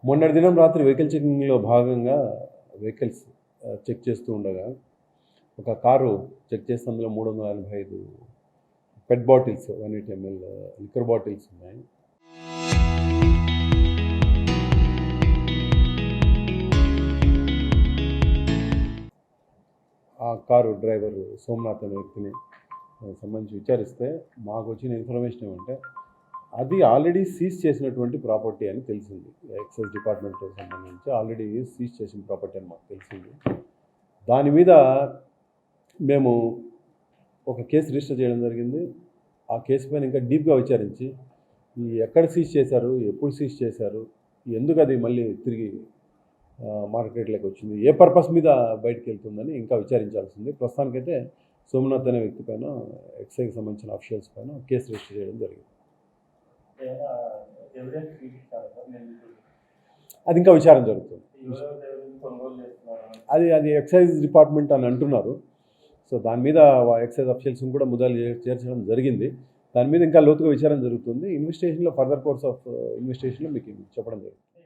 మొన్నటి దినం రాత్రి వెహికల్ చెకింగ్‌లో భాగంగా వెహికల్స్ చెక్ చేస్తూ ఉండగా ఒక కారు చెక్ చేస్తే అందులో 345 పెట్ బాటిల్స్ 180 ml లిక్కర్ బాటిల్స్ ఉన్నాయి. ఆ కారు డ్రైవర్ సోమనాథ్ అనే వ్యక్తిని సంబంధించి విచారిస్తే మాకు వచ్చిన ఇన్ఫర్మేషన్ ఏమంటే అది ఆల్రెడీ సీజ్ చేసినటువంటి ప్రాపర్టీ అని తెలిసింది. ఎక్సైజ్ డిపార్ట్మెంట్తో సంబంధించి ఆల్రెడీ సీజ్ చేసిన ప్రాపర్టీ అని మాకు తెలిసింది. దాని మీద మేము ఒక కేసు రిజిస్టర్ చేయడం జరిగింది. ఆ కేసు పైన ఇంకా డీప్గా విచారించి ఎక్కడ సీజ్ చేశారు, ఎప్పుడు సీజ్ చేశారు, ఎందుకు అది మళ్ళీ తిరిగి మార్కెట్లోకి వచ్చింది, ఏ పర్పస్ మీద బయటకు వెళ్తుందని ఇంకా విచారించాల్సింది. ప్రస్తుతానికైతే సోమనాథ్ అనే వ్యక్తి పైన ఎక్సైజ్కి సంబంధించిన అఫీషియల్స్ పైన కేసు రిజిస్టర్ చేయడం జరిగింది. అది ఇంకా విచారణ జరుగుతుంది. అది ఎక్సైజ్ డిపార్ట్మెంట్ అని అంటున్నారు. సో దాని మీద ఎక్సైజ్ అఫీషియల్స్ని కూడా ముద్దాలు చేర్చడం జరిగింది. దాని మీద ఇంకా లోతుగా విచారణ జరుగుతుంది. ఇన్వెస్టిగేషన్లో ఫర్దర్ కోర్స్ ఆఫ్ ఇన్వెస్టిగేషన్లో మీకు చెప్పడం జరుగుతుంది.